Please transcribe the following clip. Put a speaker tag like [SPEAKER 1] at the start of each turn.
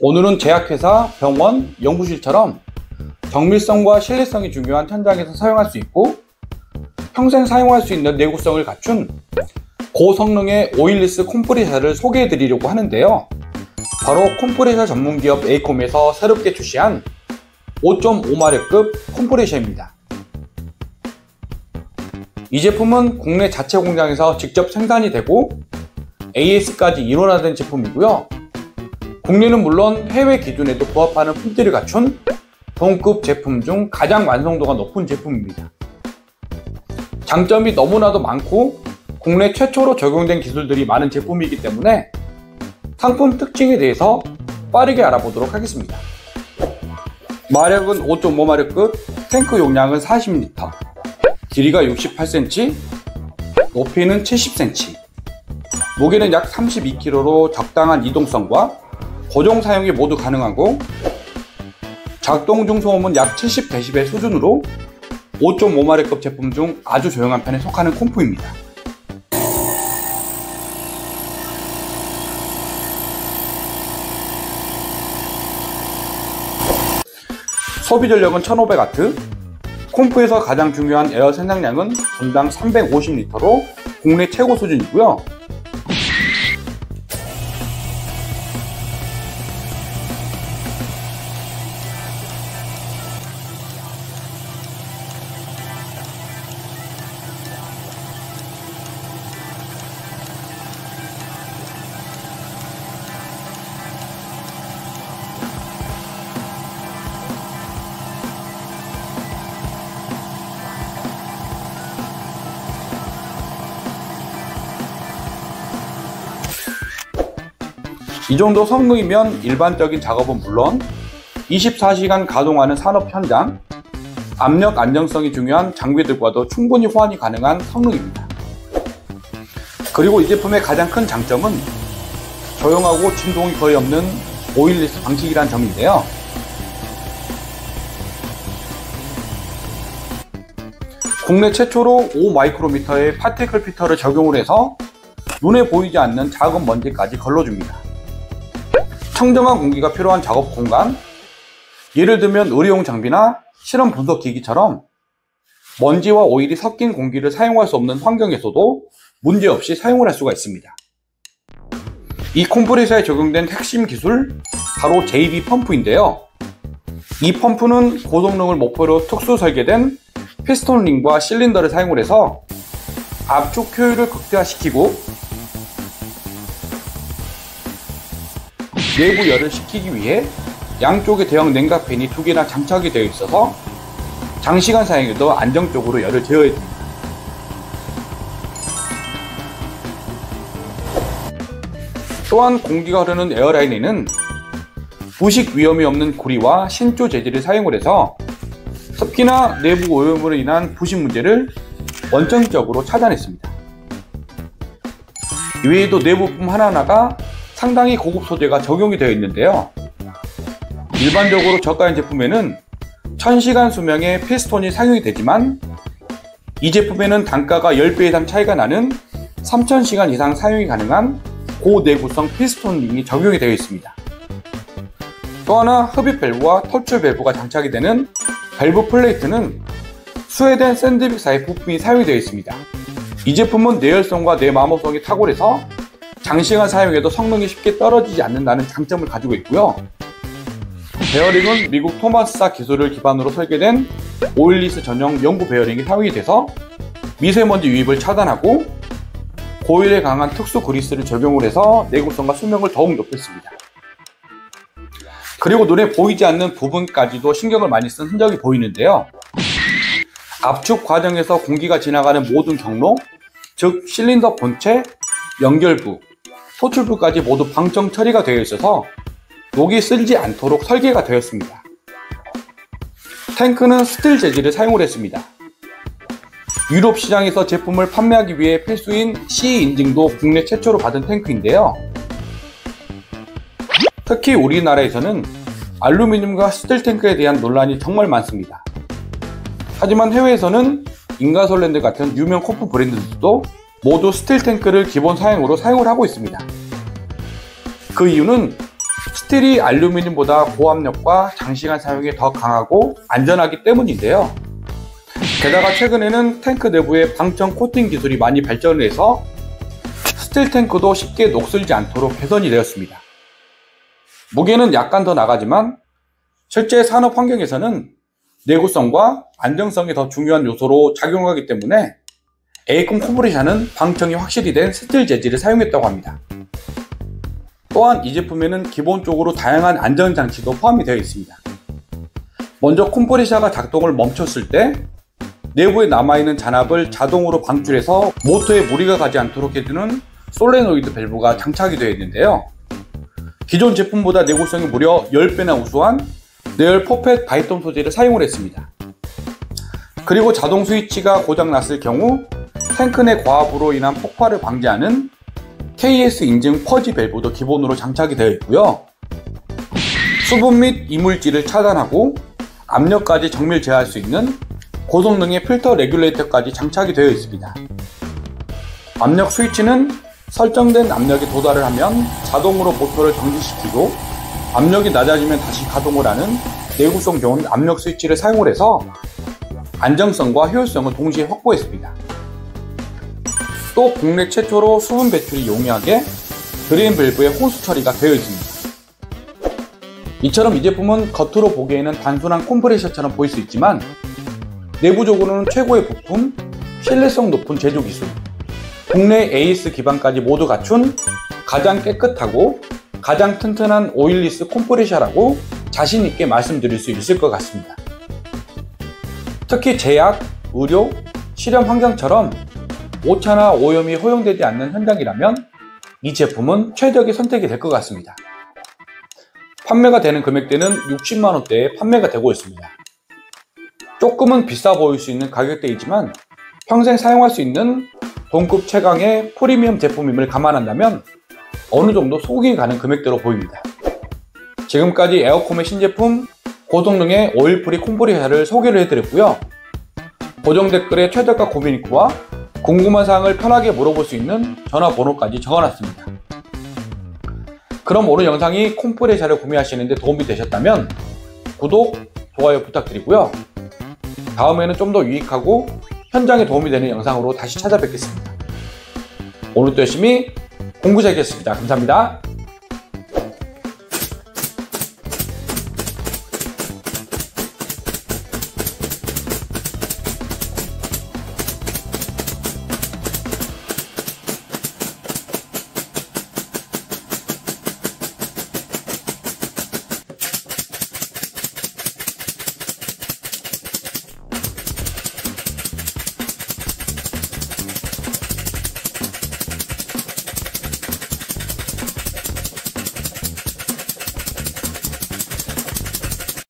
[SPEAKER 1] 오늘은 제약회사, 병원, 연구실처럼 정밀성과 신뢰성이 중요한 현장에서 사용할 수 있고 평생 사용할 수 있는 내구성을 갖춘 고성능의 오일리스 컴프레셔를 소개해 드리려고 하는데요. 바로 컴프레셔 전문기업 에이콤에서 새롭게 출시한 5.5마력급 컴프레셔입니다. 이 제품은 국내 자체 공장에서 직접 생산이 되고 AS까지 일원화된 제품이고요. 국내는 물론 해외 기준에도 부합하는 품질을 갖춘 동급 제품 중 가장 완성도가 높은 제품입니다. 장점이 너무나도 많고 국내 최초로 적용된 기술들이 많은 제품이기 때문에 상품 특징에 대해서 빠르게 알아보도록 하겠습니다. 마력은 5.5마력급, 탱크 용량은 40L, 길이가 68cm, 높이는 70cm, 무게는 약 32kg로 적당한 이동성과 고정 사용이 모두 가능하고 작동 중 소음은 약 70dB 수준으로 5.5마력급 제품 중 아주 조용한 편에 속하는 컴프입니다. 소비 전력은 1500W, 컴프에서 가장 중요한 에어 생산량은 분당 350L로 국내 최고 수준이고요. 이 정도 성능이면 일반적인 작업은 물론 24시간 가동하는 산업 현장, 압력 안정성이 중요한 장비들과도 충분히 호환이 가능한 성능입니다. 그리고 이 제품의 가장 큰 장점은 조용하고 진동이 거의 없는 오일리스 방식이라는 점인데요. 국내 최초로 5마이크로미터의 파티클 필터를 적용을 해서 눈에 보이지 않는 작은 먼지까지 걸러줍니다. 청정한 공기가 필요한 작업 공간, 예를 들면 의료용 장비나 실험 분석 기기처럼 먼지와 오일이 섞인 공기를 사용할 수 없는 환경에서도 문제없이 사용을 할 수가 있습니다. 이 컴프레셔에 적용된 핵심 기술, 바로 JB 펌프인데요. 이 펌프는 고성능을 목표로 특수 설계된 피스톤 링과 실린더를 사용을 해서 압축 효율을 극대화시키고 내부 열을 식히기 위해 양쪽에 대형 냉각팬이 2개나 장착이 되어 있어서 장시간 사용해도 안정적으로 열을 제어해줍니다. 또한 공기가 흐르는 에어라인에는 부식 위험이 없는 구리와 신조 재질을 사용을 해서 습기나 내부 오염으로 인한 부식 문제를 원천적으로 차단했습니다. 이외에도 내부 부품 하나하나가 상당히 고급 소재가 적용이 되어 있는데요. 일반적으로 저가형 제품에는 1000시간 수명의 피스톤이 사용이 되지만 이 제품에는 단가가 10배 이상 차이가 나는 3000시간 이상 사용이 가능한 고내구성 피스톤 링이 적용이 되어 있습니다. 또 하나 흡입 밸브와 탈출 밸브가 장착이 되는 밸브 플레이트는 스웨덴 샌드빅사의 부품이 사용이 되어 있습니다. 이 제품은 내열성과 내마모성이 탁월해서 장시간 사용해도 성능이 쉽게 떨어지지 않는다는 장점을 가지고 있고요. 베어링은 미국 토마스사 기술을 기반으로 설계된 오일리스 전용 연구 베어링이 사용이 돼서 미세먼지 유입을 차단하고 고일에 강한 특수 그리스를 적용을 해서 내구성과 수명을 더욱 높였습니다. 그리고 눈에 보이지 않는 부분까지도 신경을 많이 쓴 흔적이 보이는데요. 압축 과정에서 공기가 지나가는 모든 경로, 즉 실린더 본체, 연결부, 소출부까지 모두 방청 처리가 되어 있어서 녹이 쓸지 않도록 설계가 되었습니다. 탱크는 스틸 재질을 사용을 했습니다. 유럽 시장에서 제품을 판매하기 위해 필수인 CE 인증도 국내 최초로 받은 탱크인데요. 특히 우리나라에서는 알루미늄과 스틸 탱크에 대한 논란이 정말 많습니다. 하지만 해외에서는 인가솔랜드 같은 유명 컴프 브랜드들도 모두 스틸 탱크를 기본 사양으로 사용을 하고 있습니다. 그 이유는 스틸이 알루미늄보다 고압력과 장시간 사용이 더 강하고 안전하기 때문인데요. 게다가 최근에는 탱크 내부에 방청 코팅 기술이 많이 발전을 해서 스틸 탱크도 쉽게 녹슬지 않도록 개선이 되었습니다. 무게는 약간 더 나가지만 실제 산업 환경에서는 내구성과 안정성이 더 중요한 요소로 작용하기 때문에 에이콘 콤프레셔는 방청이 확실히 된 스틸 재질을 사용했다고 합니다. 또한 이 제품에는 기본적으로 다양한 안전장치도 포함이 되어 있습니다. 먼저 콤프레셔가 작동을 멈췄을 때 내부에 남아있는 잔압을 자동으로 방출해서 모터에 무리가 가지 않도록 해주는 솔레노이드 밸브가 장착이 되어 있는데요. 기존 제품보다 내구성이 무려 10배나 우수한 네얼 퍼펫 바이톰 소재를 사용을 했습니다. 그리고 자동 스위치가 고장났을 경우 탱크 내 과압으로 인한 폭발을 방지하는 KS 인증 퍼지 밸브도 기본으로 장착이 되어 있고요. 수분 및 이물질을 차단하고 압력까지 정밀 제어할 수 있는 고성능의 필터 레귤레이터까지 장착이 되어 있습니다. 압력 스위치는 설정된 압력에 도달을 하면 자동으로 모터를 정지시키고 압력이 낮아지면 다시 가동을 하는 내구성 좋은 압력 스위치를 사용을 해서 안정성과 효율성을 동시에 확보했습니다. 또 국내 최초로 수분 배출이 용이하게 드레인 밸브의 혼수 처리가 되어 있습니다. 이처럼 이 제품은 겉으로 보기에는 단순한 콤프레셔처럼 보일 수 있지만 내부적으로는 최고의 부품, 신뢰성 높은 제조 기술, 국내 AS 기반까지 모두 갖춘 가장 깨끗하고 가장 튼튼한 오일리스 콤프레셔라고 자신있게 말씀드릴 수 있을 것 같습니다. 특히 제약, 의료, 실험 환경처럼 오차나 오염이 허용되지 않는 현장이라면 이 제품은 최적의 선택이 될 것 같습니다. 판매가 되는 금액대는 60만원대에 판매가 되고 있습니다. 조금은 비싸 보일 수 있는 가격대이지만 평생 사용할 수 있는 동급 최강의 프리미엄 제품임을 감안한다면 어느 정도 소국이 가는 금액대로 보입니다. 지금까지 에어콤의 신제품 고성능의 오일프리 콤프레셔를 소개를 해드렸고요. 고정 댓글에 최저가 구매 링크와 궁금한 사항을 편하게 물어볼 수 있는 전화번호까지 적어놨습니다. 그럼 오늘 영상이 콤프레셔를 구매하시는데 도움이 되셨다면 구독, 좋아요 부탁드리고요. 다음에는 좀 더 유익하고 현장에 도움이 되는 영상으로 다시 찾아뵙겠습니다. 오늘도 열심히 공부자이겠습니다. 감사합니다.